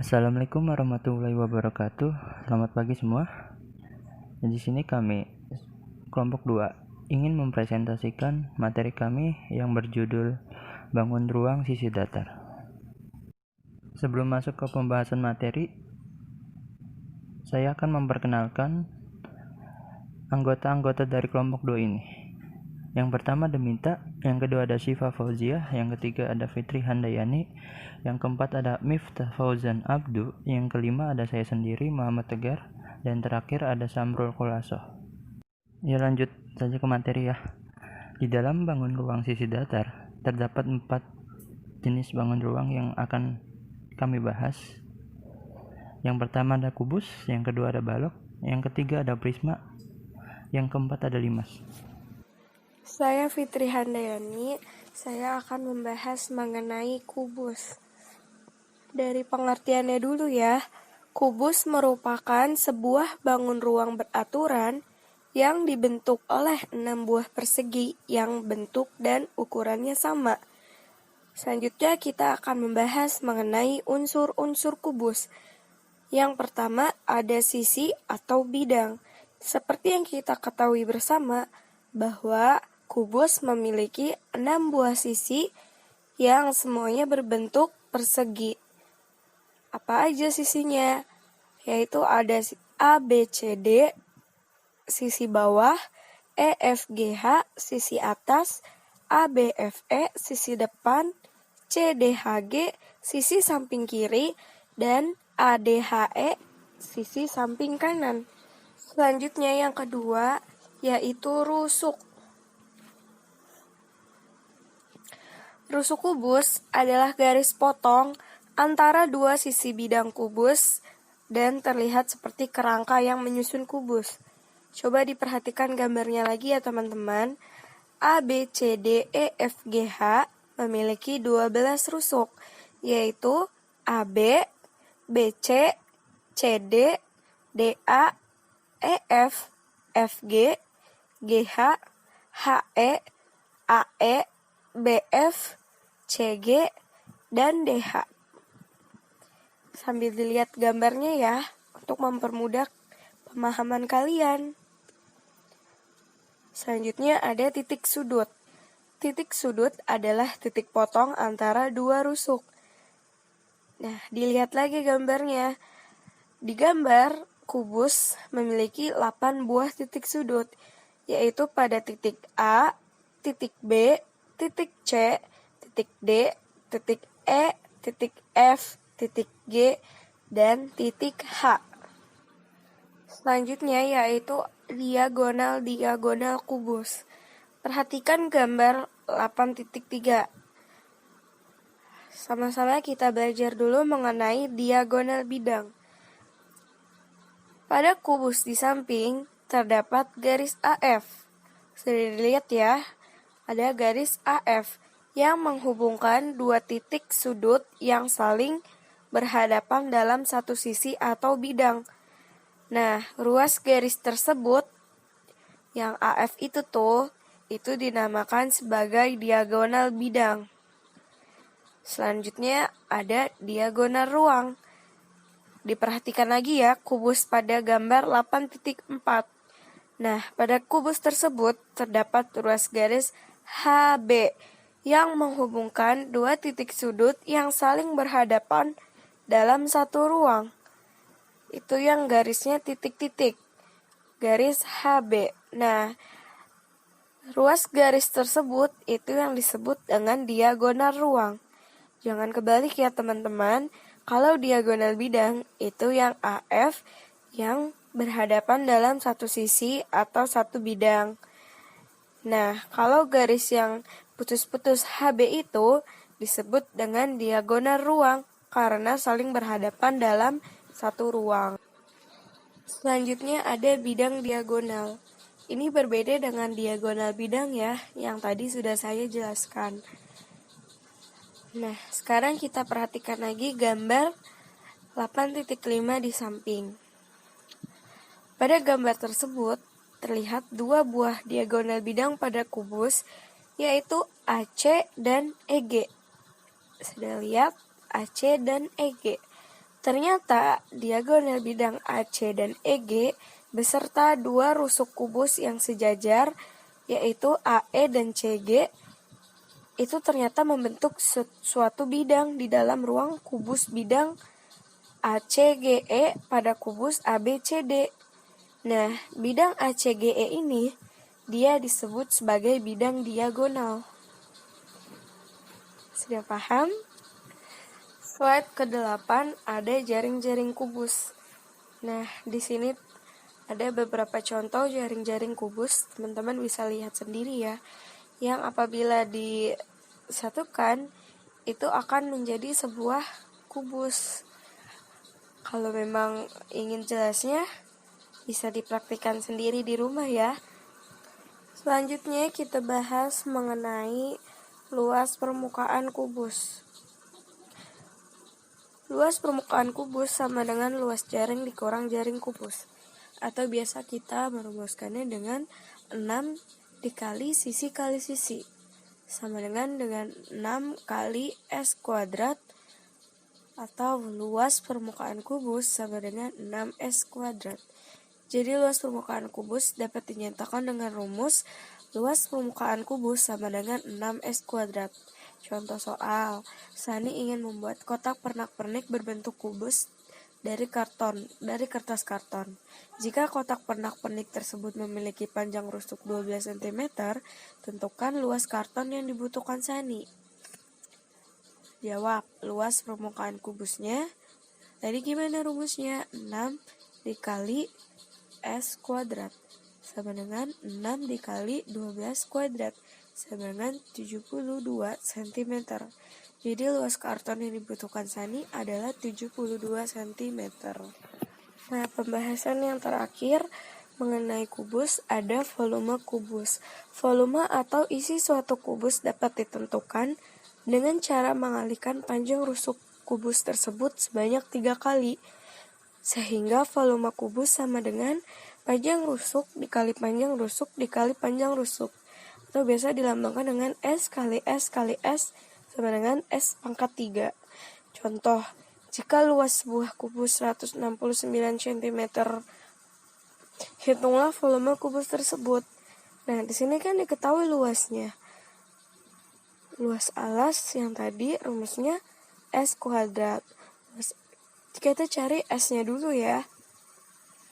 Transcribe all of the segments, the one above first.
Assalamualaikum warahmatullahi wabarakatuh. Selamat pagi semua. Di sini kami kelompok 2 ingin mempresentasikan materi kami yang berjudul Bangun Ruang Sisi Datar. Sebelum masuk ke pembahasan materi, saya akan memperkenalkan anggota-anggota dari kelompok 2 ini. Yang pertama ada Minta, yang kedua ada Syifa Fauziah, yang ketiga ada Fitri Handayani, yang keempat ada Miftah Fauzan Abdu, yang kelima ada saya sendiri Muhammad Tegar, dan terakhir ada Samrul Kolaso. Ya, lanjut saja ke materi ya. Di dalam bangun ruang sisi datar terdapat 4 jenis bangun ruang yang akan kami bahas. Yang pertama ada kubus, yang kedua ada balok, yang ketiga ada prisma, yang keempat ada limas. Saya Fitri Handayani, saya akan membahas mengenai kubus. Dari pengertiannya dulu ya, kubus merupakan sebuah bangun ruang beraturan yang dibentuk oleh 6 buah persegi yang bentuk dan ukurannya sama. Selanjutnya kita akan membahas mengenai unsur-unsur kubus. Yang pertama ada sisi atau bidang. Seperti yang kita ketahui bersama bahwa kubus memiliki 6 buah sisi yang semuanya berbentuk persegi. Apa aja sisinya? Yaitu ada A, B, C, D, sisi bawah, E, F, G, H, sisi atas, A, B, F, E, sisi depan, C, D, H, G, sisi samping kiri, dan A, D, H, E, sisi samping kanan. Selanjutnya yang kedua, yaitu rusuk. Rusuk kubus adalah garis potong antara dua sisi bidang kubus dan terlihat seperti kerangka yang menyusun kubus. Coba diperhatikan gambarnya lagi ya teman-teman. A, B, C, D, E, F, G, H memiliki 12 rusuk, yaitu AB, BC, CD, DA, EF, FG, GH, HE, AE, BF, CG, dan DH. Sambil dilihat gambarnya ya, untuk mempermudah pemahaman kalian. Selanjutnya ada titik sudut. Titik sudut adalah titik potong antara dua rusuk. Nah, dilihat lagi gambarnya. Di gambar, kubus memiliki 8 buah titik sudut, yaitu pada titik A, titik B, titik C, titik D, titik E, titik F, titik G, dan titik H. Selanjutnya yaitu diagonal kubus. Perhatikan gambar 8.3. Sama-sama kita belajar dulu mengenai diagonal bidang. Pada kubus di samping terdapat garis AF. Sudah dilihat ya, ada garis AF yang menghubungkan dua titik sudut yang saling berhadapan dalam satu sisi atau bidang. Nah, ruas garis tersebut yang AF itu dinamakan sebagai diagonal bidang. Selanjutnya ada diagonal ruang. Diperhatikan lagi ya kubus pada gambar 8.4. Nah, pada kubus tersebut terdapat ruas garis HB yang menghubungkan dua titik sudut yang saling berhadapan dalam satu ruang. Itu yang garisnya titik-titik. Garis HB. Nah, ruas garis tersebut itu yang disebut dengan diagonal ruang. Jangan kebalik ya teman-teman. Kalau diagonal bidang itu yang AF yang berhadapan dalam satu sisi atau satu bidang. Nah, kalau garis yang putus-putus HB itu disebut dengan diagonal ruang karena saling berhadapan dalam satu ruang. Selanjutnya ada bidang diagonal. Ini berbeda dengan diagonal bidang ya, yang tadi sudah saya jelaskan. Nah, sekarang kita perhatikan lagi gambar 8.5 di samping. Pada gambar tersebut, terlihat dua buah diagonal bidang pada kubus, yaitu AC dan EG. Sudah lihat AC dan EG. Ternyata diagonal bidang AC dan EG beserta dua rusuk kubus yang sejajar, yaitu AE dan CG, itu ternyata membentuk suatu bidang di dalam ruang kubus bidang ACGE pada kubus ABCD. Nah, bidang ACGE ini dia disebut sebagai bidang diagonal. Sudah paham? Slide ke-8 ada jaring-jaring kubus. Nah, di sini ada beberapa contoh jaring-jaring kubus. Teman-teman bisa lihat sendiri ya. Yang apabila disatukan itu akan menjadi sebuah kubus. Kalau memang ingin jelasnya bisa dipraktikkan sendiri di rumah ya. Selanjutnya kita bahas mengenai luas permukaan kubus. Luas permukaan kubus sama dengan luas jaring dikurang jaring kubus. Atau biasa kita merumuskannya dengan 6 dikali sisi kali sisi. Sama dengan 6 kali S kuadrat. Atau luas permukaan kubus sama dengan 6S kuadrat. Jadi luas permukaan kubus dapat dinyatakan dengan rumus luas permukaan kubus sama dengan 6S kuadrat. Contoh soal, Sani ingin membuat kotak pernak-pernik berbentuk kubus dari kertas karton. Jika kotak pernak-pernik tersebut memiliki panjang rusuk 12 cm, tentukan luas karton yang dibutuhkan Sani. Jawab, luas permukaan kubusnya. Tadi gimana rumusnya? 6 dikali S kuadrat sama dengan 6 dikali 12 kuadrat sama dengan 72 cm. Jadi luas karton yang dibutuhkan Sani adalah 72 cm. Nah, pembahasan yang terakhir mengenai kubus ada volume kubus. Volume atau isi suatu kubus dapat ditentukan dengan cara mengalihkan panjang rusuk kubus tersebut sebanyak 3 kali. Sehingga volume kubus sama dengan panjang rusuk dikali panjang rusuk dikali panjang rusuk. Atau biasa dilambangkan dengan S kali S kali S sama dengan S pangkat 3. Contoh, jika luas sebuah kubus 169 cm, hitunglah volume kubus tersebut. Nah, di sini kan diketahui luasnya. Luas alas yang tadi rumusnya S kuadrat. Kita cari S-nya dulu ya,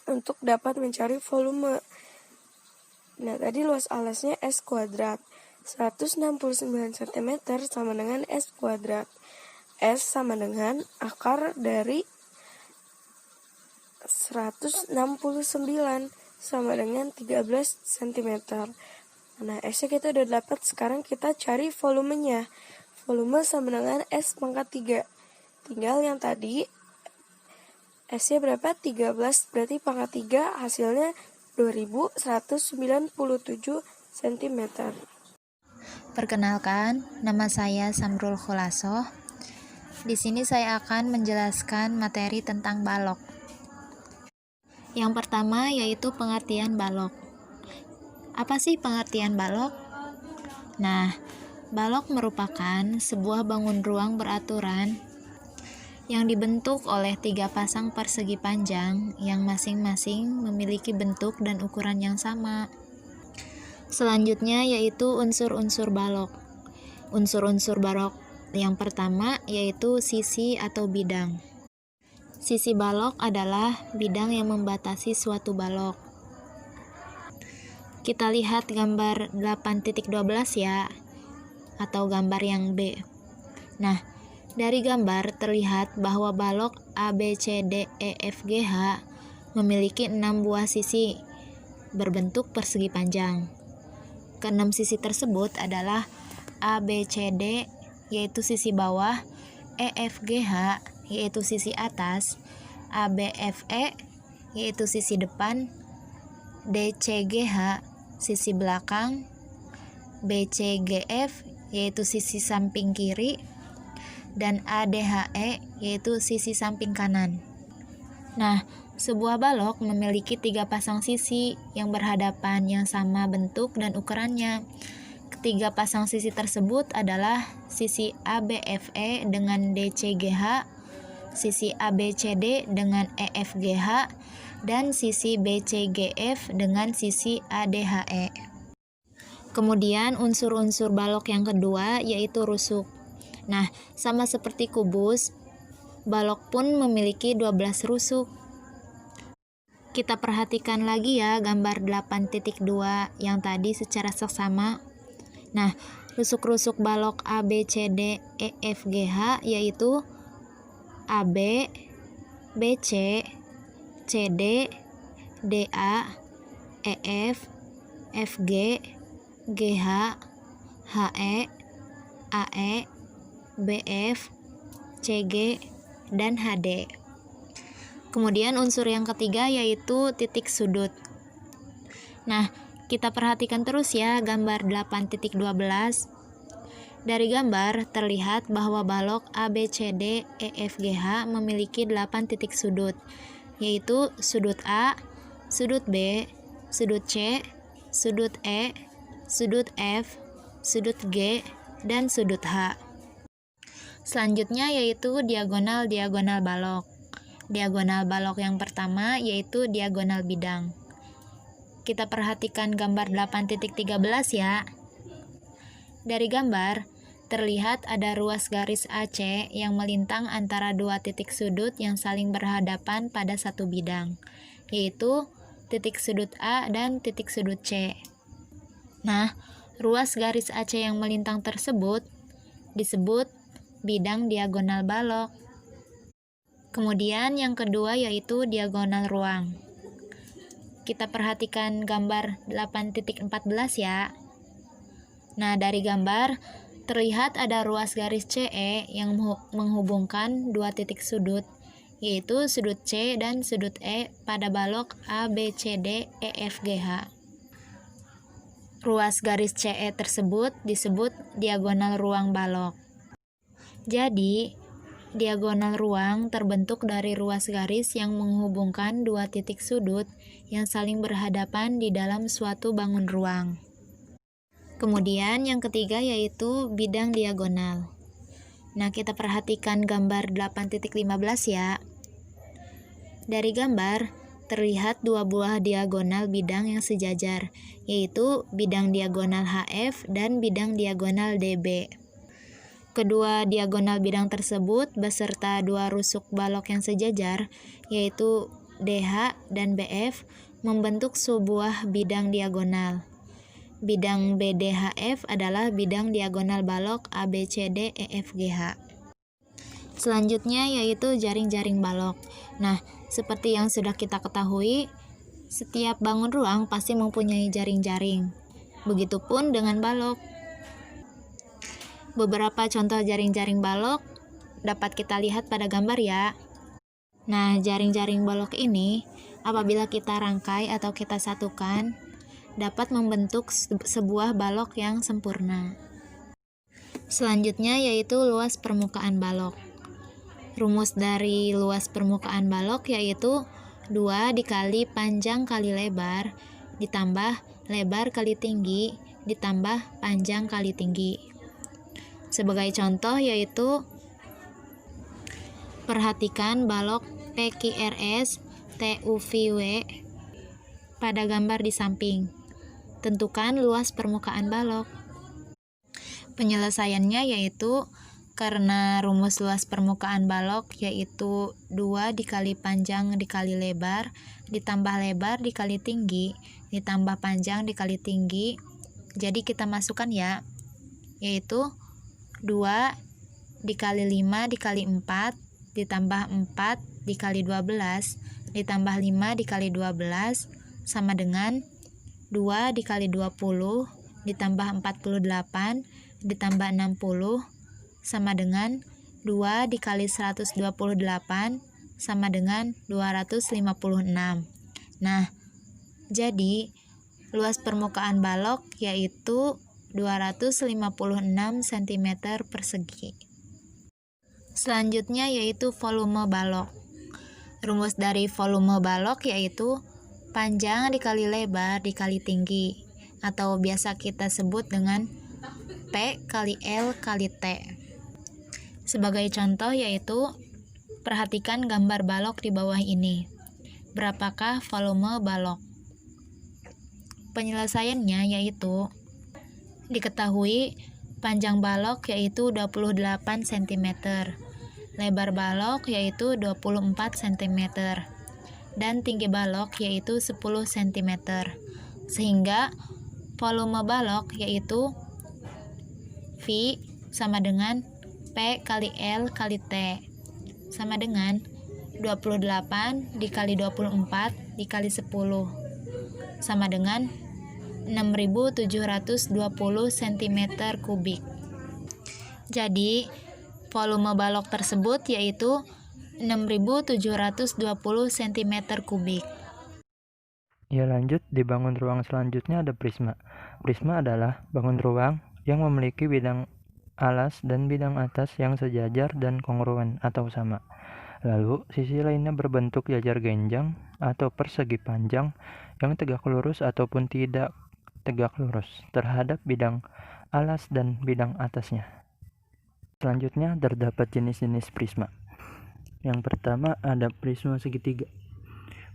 untuk dapat mencari volume. Nah, tadi luas alasnya S kuadrat. 169 cm sama dengan S kuadrat. S sama dengan akar dari 169 sama dengan 13 cm. Nah, S-nya kita udah dapat, sekarang kita cari volumenya. Volume sama dengan S pangkat 3. Tinggal yang tadi S-nya berapa? 13, berarti pangkat 3 hasilnya 2197 cm. Perkenalkan, nama saya Samrul Khulasoh. Di sini saya akan menjelaskan materi tentang balok. Yang pertama yaitu pengertian balok. Apa sih pengertian balok? Nah, balok merupakan sebuah bangun ruang beraturan yang dibentuk oleh 3 pasang persegi panjang yang masing-masing memiliki bentuk dan ukuran yang sama. Selanjutnya yaitu unsur-unsur balok. Unsur-unsur balok yang pertama yaitu sisi atau bidang. Sisi balok adalah bidang yang membatasi suatu balok. Kita lihat gambar 8.12 ya, atau gambar yang B. Nah, dari gambar terlihat bahwa balok ABCDEFGH memiliki 6 buah sisi berbentuk persegi panjang. Keenam sisi tersebut adalah ABCD yaitu sisi bawah, EFGH yaitu sisi atas, ABFE yaitu sisi depan, DCGH sisi belakang, BCGF yaitu sisi samping kiri, dan ADHE yaitu sisi samping kanan. Nah, sebuah balok memiliki 3 pasang sisi yang berhadapan yang sama bentuk dan ukurannya. Ketiga pasang sisi tersebut adalah sisi ABFE dengan DCGH, sisi ABCD dengan EFGH, dan sisi BCGF dengan sisi ADHE. Kemudian unsur-unsur balok yang kedua yaitu rusuk. Nah, sama seperti kubus, balok pun memiliki 12 rusuk. Kita perhatikan lagi ya gambar 8.2 yang tadi secara seksama. Nah, rusuk-rusuk balok ABCD EFGH yaitu AB, BC, CD, DA, EF, FG, GH, HE, AE, BF, CG, dan HD. Kemudian unsur yang ketiga yaitu titik sudut. Nah, kita perhatikan terus ya gambar 8.12. Dari gambar terlihat bahwa balok ABCD EFGH memiliki 8 titik sudut, yaitu sudut A, sudut B, sudut C, sudut E, sudut F, sudut G, dan sudut H. Selanjutnya yaitu diagonal-diagonal balok. Diagonal balok yang pertama yaitu diagonal bidang. Kita perhatikan gambar 8.13 ya. Dari gambar, terlihat ada ruas garis AC yang melintang antara dua titik sudut yang saling berhadapan pada satu bidang, yaitu titik sudut A dan titik sudut C. Nah, ruas garis AC yang melintang tersebut disebut bidang diagonal balok. Kemudian yang kedua yaitu diagonal ruang. Kita perhatikan gambar 8.14 ya. Nah, dari gambar terlihat ada ruas garis CE yang menghubungkan dua titik sudut, yaitu sudut C dan sudut E pada balok ABCD EFGH. Ruas garis CE tersebut disebut diagonal ruang balok. Jadi, diagonal ruang terbentuk dari ruas garis yang menghubungkan dua titik sudut yang saling berhadapan di dalam suatu bangun ruang. Kemudian yang ketiga yaitu bidang diagonal. Nah, kita perhatikan gambar 8.15 ya. Dari gambar terlihat dua buah diagonal bidang yang sejajar, yaitu bidang diagonal HF dan bidang diagonal DB. Kedua diagonal bidang tersebut beserta dua rusuk balok yang sejajar, yaitu DH dan BF, membentuk sebuah bidang diagonal. Bidang BDHF adalah bidang diagonal balok ABCD EFGH. Selanjutnya yaitu jaring-jaring balok. Nah, seperti yang sudah kita ketahui, setiap bangun ruang pasti mempunyai jaring-jaring. Begitupun dengan balok. Beberapa contoh jaring-jaring balok dapat kita lihat pada gambar ya. Nah, jaring-jaring balok ini apabila kita rangkai atau kita satukan dapat membentuk sebuah balok yang sempurna. Selanjutnya yaitu luas permukaan balok. Rumus dari luas permukaan balok yaitu 2 dikali panjang kali lebar ditambah lebar kali tinggi ditambah panjang kali tinggi. Sebagai contoh yaitu perhatikan balok PQRS TUVW pada gambar di samping. Tentukan luas permukaan balok. Penyelesaiannya yaitu karena rumus luas permukaan balok yaitu 2 dikali panjang dikali lebar ditambah lebar dikali tinggi ditambah panjang dikali tinggi. Jadi kita masukkan ya, yaitu 2 dikali 5 dikali 4 ditambah 4 dikali 12 ditambah 5 dikali 12 sama dengan 2 dikali 20 ditambah 48 ditambah 60 sama dengan 2 dikali 128 sama dengan 256. Nah, jadi luas permukaan balok yaitu 256 cm persegi. Selanjutnya yaitu volume balok. Rumus dari volume balok yaitu panjang dikali lebar dikali tinggi, atau biasa kita sebut dengan P kali L kali T. Sebagai contoh yaitu Perhatikan gambar balok di bawah ini. Berapakah volume balok? Penyelesaiannya yaitu diketahui panjang balok yaitu 28 cm, lebar balok yaitu 24 cm, dan tinggi balok yaitu 10 cm. Sehingga volume balok yaitu V sama dengan P kali L kali T sama dengan 28 dikali 24 dikali 10 sama dengan 6.720 cm3. Jadi, volume balok tersebut yaitu 6.720 cm3. Ya, lanjut, di bangun ruang selanjutnya ada prisma. Prisma adalah bangun ruang yang memiliki bidang alas dan bidang atas yang sejajar dan kongruen atau sama. Lalu, sisi lainnya berbentuk jajar genjang atau persegi panjang yang tegak lurus ataupun tidak tegak lurus terhadap bidang alas dan bidang atasnya. Selanjutnya terdapat jenis-jenis prisma. Yang pertama ada prisma segitiga.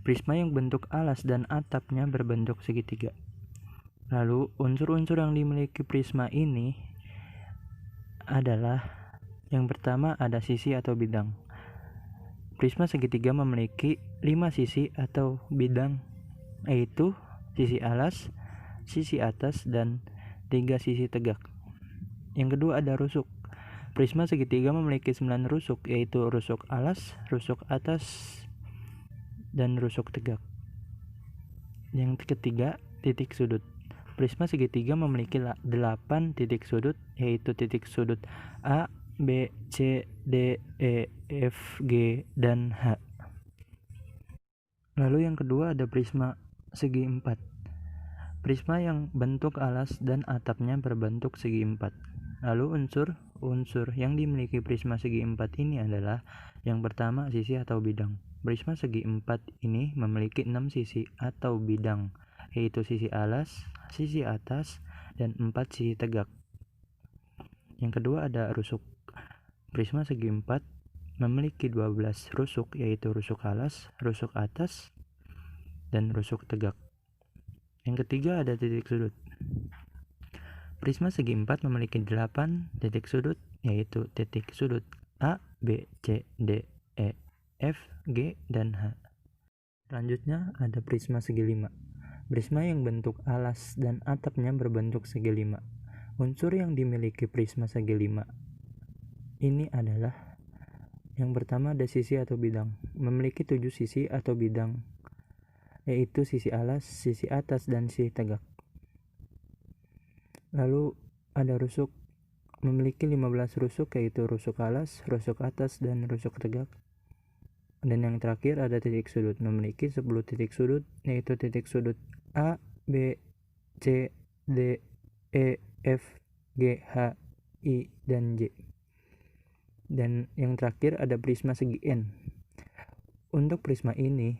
Prisma yang bentuk alas dan atapnya berbentuk segitiga. Lalu, unsur-unsur yang dimiliki prisma ini adalah yang pertama ada sisi atau bidang. Prisma segitiga memiliki 5 sisi atau bidang, yaitu sisi alas, sisi atas, dan 3 sisi tegak. Yang kedua ada rusuk. Prisma segitiga memiliki 9 rusuk, yaitu rusuk alas, rusuk atas, dan rusuk tegak. Yang ketiga, titik sudut. Prisma segitiga memiliki 8 titik sudut, yaitu titik sudut A, B, C, D, E, F, G, dan H. Lalu yang kedua ada prisma segi 4. Prisma yang bentuk alas dan atapnya berbentuk segi 4. Lalu unsur yang dimiliki prisma segi 4 ini adalah yang pertama sisi atau bidang. Prisma segi 4 ini memiliki 6 sisi atau bidang, yaitu sisi alas, sisi atas, dan 4 sisi tegak. Yang kedua ada rusuk. Prisma segi 4 memiliki 12 rusuk, yaitu rusuk alas, rusuk atas, dan rusuk tegak. Yang ketiga ada titik sudut. Prisma segi 4 memiliki 8 titik sudut, yaitu titik sudut A, B, C, D, E, F, G, dan H. Selanjutnya ada prisma segi 5. Prisma yang bentuk alas dan atapnya berbentuk segi 5. Unsur yang dimiliki prisma segi 5 ini adalah yang pertama ada sisi atau bidang. Memiliki 7 sisi atau bidang, yaitu sisi alas, sisi atas, dan sisi tegak. Lalu ada rusuk. Memiliki 15 rusuk, yaitu rusuk alas, rusuk atas, dan rusuk tegak. Dan yang terakhir ada titik sudut. Memiliki 10 titik sudut, yaitu titik sudut A, B, C, D, E, F, G, H, I, dan J. Dan yang terakhir ada prisma segi N. Untuk prisma ini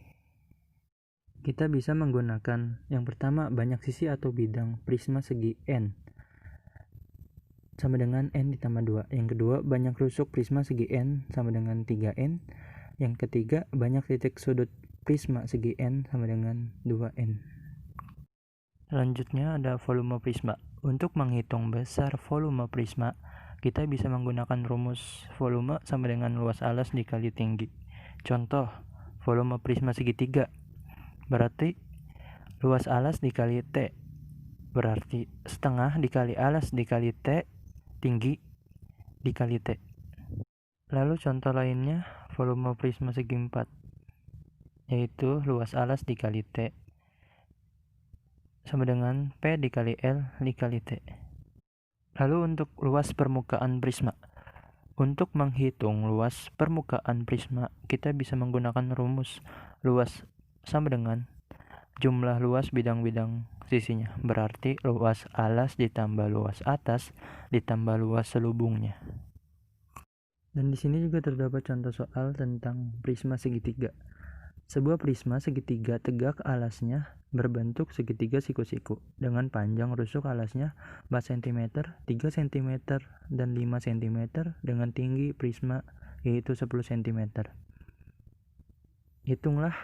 kita bisa menggunakan yang pertama banyak sisi atau bidang prisma segi N sama dengan N ditambah 2. Yang kedua banyak rusuk prisma segi N sama dengan 3N. Yang ketiga banyak titik sudut prisma segi N sama dengan 2N. Selanjutnya ada volume prisma. Untuk menghitung besar volume prisma, kita bisa menggunakan rumus volume sama dengan luas alas dikali tinggi. Contoh, volume prisma segitiga berarti luas alas dikali T, berarti setengah dikali alas dikali T tinggi dikali T. Lalu contoh lainnya volume prisma segi 4, yaitu luas alas dikali T sama dengan P dikali L dikali T. Lalu untuk luas permukaan prisma. Untuk menghitung luas permukaan prisma, kita bisa menggunakan rumus luas sama dengan jumlah luas bidang-bidang sisinya. Berarti luas alas ditambah luas atas ditambah luas selubungnya. Dan di sini juga terdapat contoh soal tentang prisma segitiga. Sebuah prisma segitiga tegak alasnya berbentuk segitiga siku-siku dengan panjang rusuk alasnya 4 cm, 3 cm, dan 5 cm dengan tinggi prisma yaitu 10 cm. Hitunglah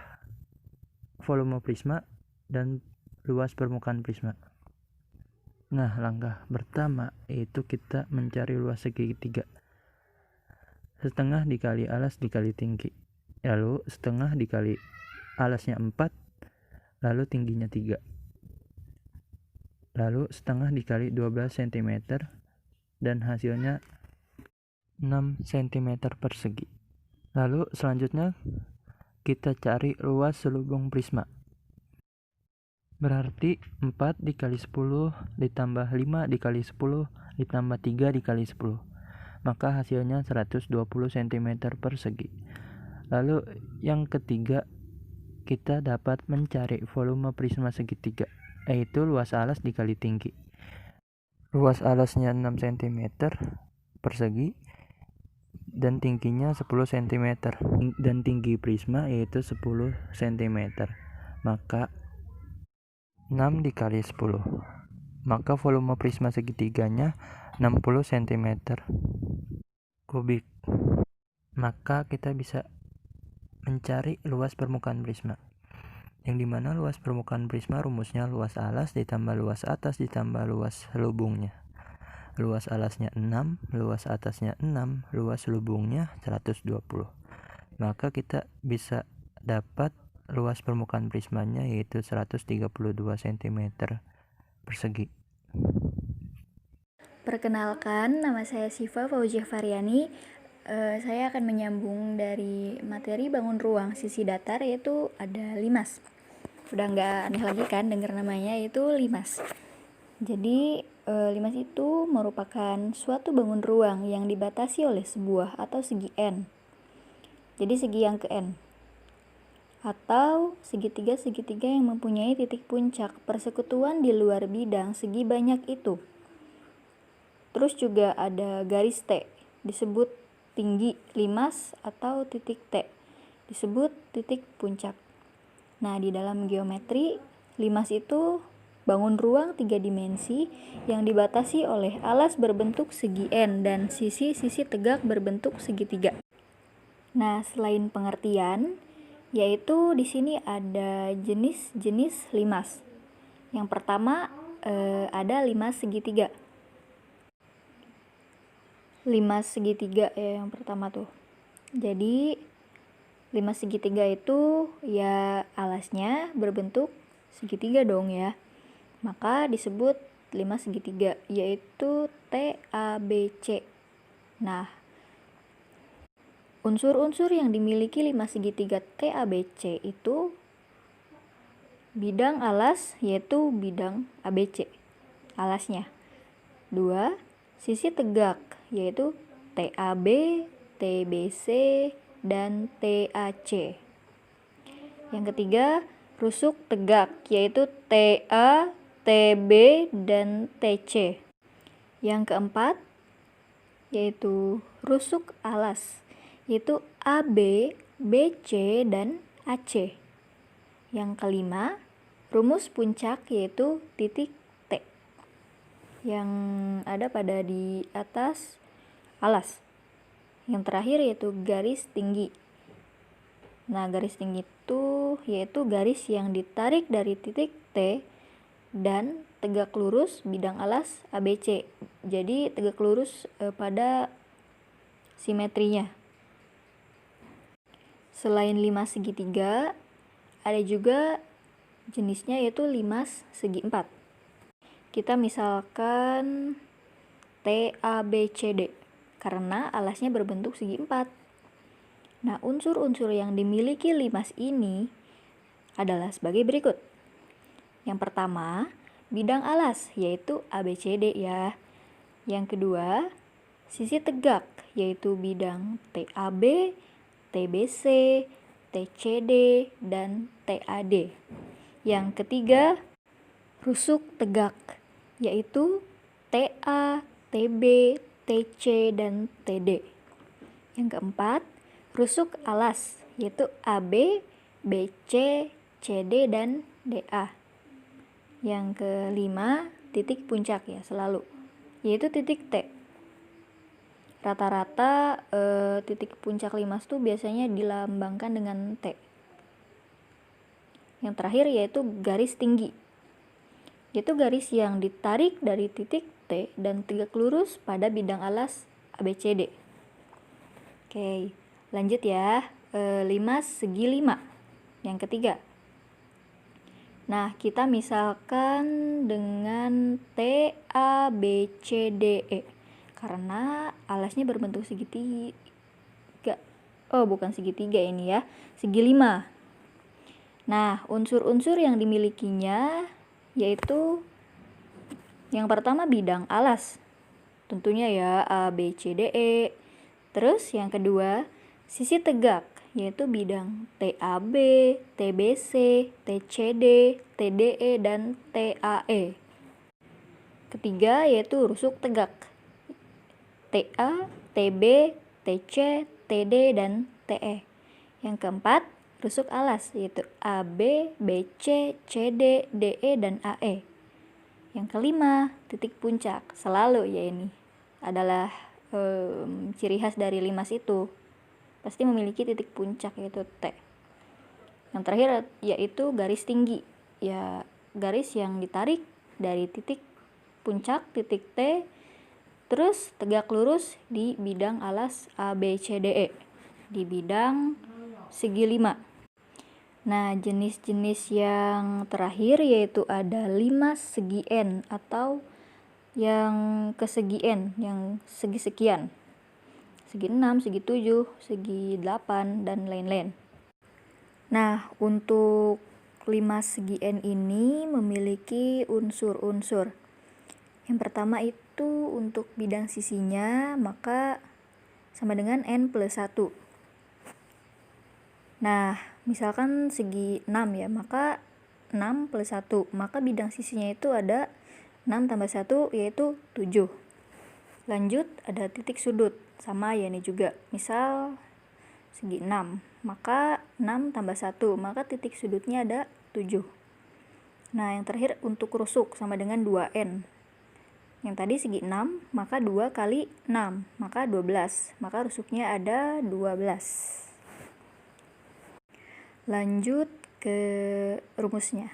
volume prisma dan luas permukaan prisma. Nah, langkah pertama yaitu kita mencari luas segitiga. Setengah dikali alas dikali tinggi. Lalu setengah dikali alasnya 4, lalu tingginya 3. Lalu setengah dikali 12 cm dan hasilnya 6 cm persegi. Lalu selanjutnya kita cari luas selubung prisma. Berarti 4 dikali 10 ditambah 5 dikali 10 ditambah 3 dikali 10. Maka hasilnya 120 cm persegi. Lalu yang ketiga, kita dapat mencari volume prisma segitiga, yaitu luas alas dikali tinggi. Luas alasnya 6 cm persegi dan tingginya 10 cm dan tinggi prisma yaitu 10 cm. Maka 6 dikali 10. Maka volume prisma segitiganya 60 cm kubik. Maka kita bisa mencari luas permukaan prisma, yang dimana luas permukaan prisma rumusnya luas alas ditambah luas atas ditambah luas selubungnya. Luas alasnya 6, luas atasnya 6, luas selubungnya 120. Maka kita bisa dapat luas permukaan prismanya yaitu 132 cm persegi. Perkenalkan, nama saya Siva Fauziah Faryani. Saya akan menyambung dari materi bangun ruang sisi datar, yaitu ada limas. Udah nggak aneh lagi kan dengar namanya, yaitu limas. Jadi limas itu merupakan suatu bangun ruang yang dibatasi oleh sebuah atau segi N. Jadi segi yang ke N. Atau segitiga-segitiga yang mempunyai titik puncak persekutuan di luar bidang segi banyak itu. Terus juga ada garis T, disebut tinggi limas, atau titik T, disebut titik puncak. Nah, di dalam geometri, limas itu bangun ruang 3 dimensi yang dibatasi oleh alas berbentuk segi N dan sisi-sisi tegak berbentuk segitiga. Nah, selain pengertian, yaitu di sini ada jenis-jenis limas. Yang pertama ada limas segitiga. Limas segitiga ya yang pertama tuh. Jadi limas segitiga itu ya alasnya berbentuk segitiga dong ya. Maka disebut limas segitiga, yaitu TABC. Nah, unsur-unsur yang dimiliki limas segitiga TABC itu bidang alas, yaitu bidang ABC alasnya. 2. Sisi tegak, yaitu TAB, TBC, dan TAC. Yang ketiga, rusuk tegak, yaitu TA, TB, dan TC. Yang keempat, yaitu rusuk alas, yaitu AB, BC, dan AC. Yang kelima, rumus puncak, yaitu titik T yang ada pada di atas alas. Yang terakhir yaitu garis tinggi. Nah, garis tinggi itu yaitu garis yang ditarik dari titik T dan tegak lurus bidang alas ABC. Jadi tegak lurus pada simetrinya. Selain limas segitiga, ada juga jenisnya yaitu limas segi 4. Kita misalkan TABCD karena alasnya berbentuk segi 4. Nah, unsur-unsur yang dimiliki limas ini adalah sebagai berikut. Yang pertama, bidang alas, yaitu ABCD ya. Yang kedua, sisi tegak, yaitu bidang TAB, TBC, TCD, dan TAD. Yang ketiga, rusuk tegak, yaitu TA, TB, TC, dan TD. Yang keempat, rusuk alas, yaitu AB, BC, CD, dan DA. Yang kelima, titik puncak ya selalu, yaitu titik T. Rata-rata titik puncak limas tuh biasanya dilambangkan dengan T. Yang terakhir yaitu garis tinggi, yaitu garis yang ditarik dari titik T dan tegak lurus pada bidang alas ABCD. Oke, lanjut ya. Limas segi 5 yang ketiga. Nah, kita misalkan dengan T, A, B, C, D, E. Karena alasnya berbentuk segitiga. Oh, bukan segitiga ini ya. Segi 5. Nah, unsur-unsur yang dimilikinya yaitu yang pertama bidang alas. Tentunya ya A, B, C, D, E. Terus yang kedua, sisi tegak, yaitu bidang TAB, TBC, TCD, TDE, dan TAE. Ketiga yaitu rusuk tegak, TA, TB, TC, TD, dan TE. Yang keempat, rusuk alas, yaitu AB, BC, CD, DE, dan AE. Yang kelima, titik puncak, selalu ya ini adalah ciri khas dari limas itu. Pasti memiliki titik puncak yaitu T. Yang terakhir yaitu garis tinggi, ya garis yang ditarik dari titik puncak titik T terus tegak lurus di bidang alas ABCDE di bidang segi 5. Nah, jenis-jenis yang terakhir yaitu ada limas segi N atau yang kesegi N, yang segi sekian. Segi 6, segi 7, segi 8, dan lain-lain. Nah, untuk limas segi N ini memiliki unsur-unsur. Yang pertama itu untuk bidang sisinya, maka sama dengan N plus 1. Nah, misalkan segi 6 ya, maka 6 plus 1. Maka bidang sisinya itu ada 6 tambah 1 yaitu 7. Lanjut ada titik sudut, sama ya ini juga. Misal segi 6, maka 6 tambah 1, maka titik sudutnya ada 7. Nah, yang terakhir untuk rusuk sama dengan 2N. Yang tadi segi 6, maka 2 kali 6, maka 12. Maka rusuknya ada 12. Lanjut ke rumusnya.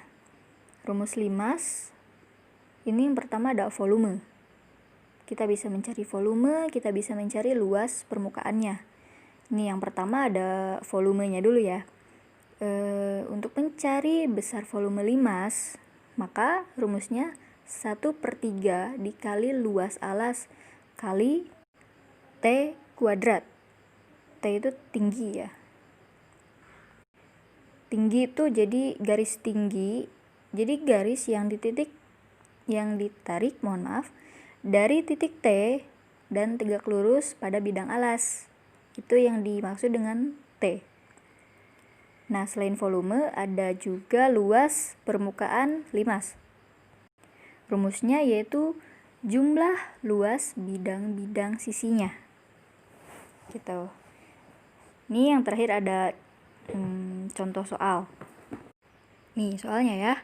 Rumus limas, ini yang pertama ada volume. Kita bisa mencari volume, kita bisa mencari luas permukaannya. Ini yang pertama ada volumenya dulu ya. Untuk mencari besar volume limas, maka rumusnya 1/3 dikali luas alas kali T kuadrat. T itu tinggi ya. Tinggi itu jadi garis tinggi, jadi garis yang ditarik, dari titik T dan tegak lurus pada bidang alas. Itu yang dimaksud dengan T. Nah, selain volume ada juga luas permukaan limas. Rumusnya yaitu jumlah luas bidang-bidang sisinya. Gitu. Ini yang terakhir ada contoh soal. Nih soalnya ya.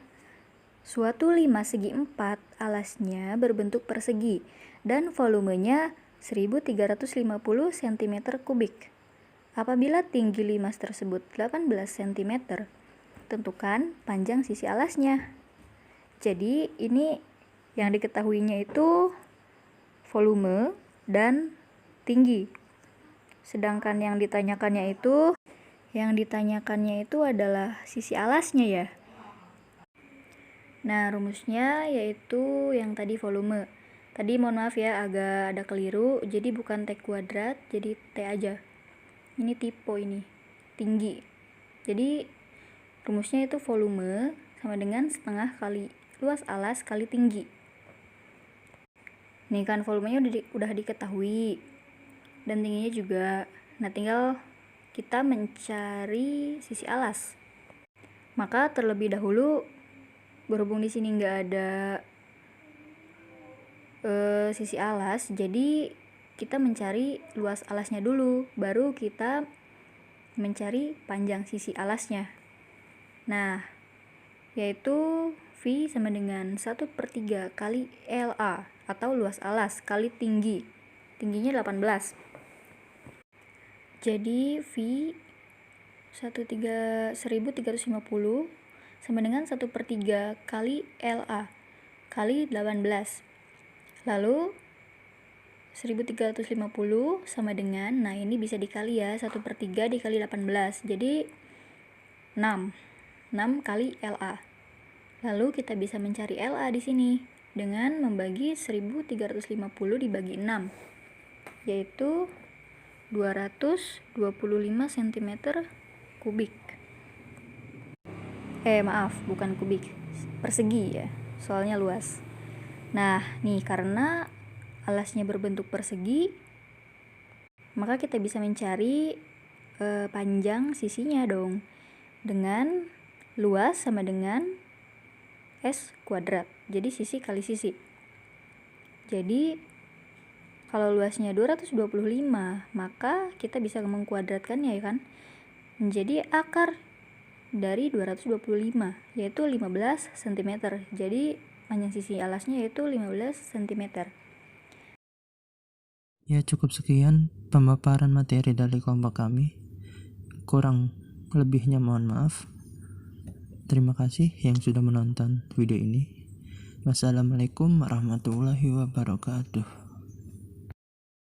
Suatu limas segi 4 alasnya berbentuk persegi dan volumenya 1350 cm3. Apabila tinggi limas tersebut 18 cm, tentukan panjang sisi alasnya. Jadi ini yang diketahuinya itu volume dan tinggi. Sedangkan yang ditanyakannya itu adalah sisi alasnya ya. Nah, rumusnya yaitu yang tadi volume. Tadi mohon maaf ya, agak ada keliru. Jadi bukan T kuadrat, jadi T aja. Ini tipe ini, tinggi. Jadi rumusnya itu volume sama dengan setengah kali luas alas kali tinggi. Nih kan volumenya udah diketahui. Dan tingginya juga. Nah, tinggal kita mencari sisi alas. Maka terlebih dahulu, berhubung di sini nggak ada sisi alas, jadi kita mencari luas alasnya dulu, baru kita mencari panjang sisi alasnya. Nah, yaitu V sama dengan 1/3 kali LA atau luas alas kali tinggi. tingginya 18. Jadi V 1350 sama dengan 1/3 kali LA kali 18. Lalu 1350 sama dengan, nah ini bisa dikali ya, 1/3 dikali 18, jadi 6 kali LA. Lalu kita bisa mencari LA di sini dengan membagi 1350 dibagi 6, yaitu 225 cm kubik. Maaf, bukan kubik, persegi ya, soalnya luas. Nah, nih karena alasnya berbentuk persegi, maka kita bisa mencari panjang sisinya dong, dengan luas sama dengan S kuadrat, jadi sisi kali sisi. Jadi kalau luasnya 225, maka kita bisa mengkuadratkannya ya kan, menjadi akar dari 225, yaitu 15 cm. Jadi panjang sisi alasnya yaitu 15 cm. Ya, cukup sekian pemaparan materi dari kelompok kami. Kurang lebihnya mohon maaf. Terima kasih yang sudah menonton video ini. Wassalamualaikum warahmatullahi wabarakatuh.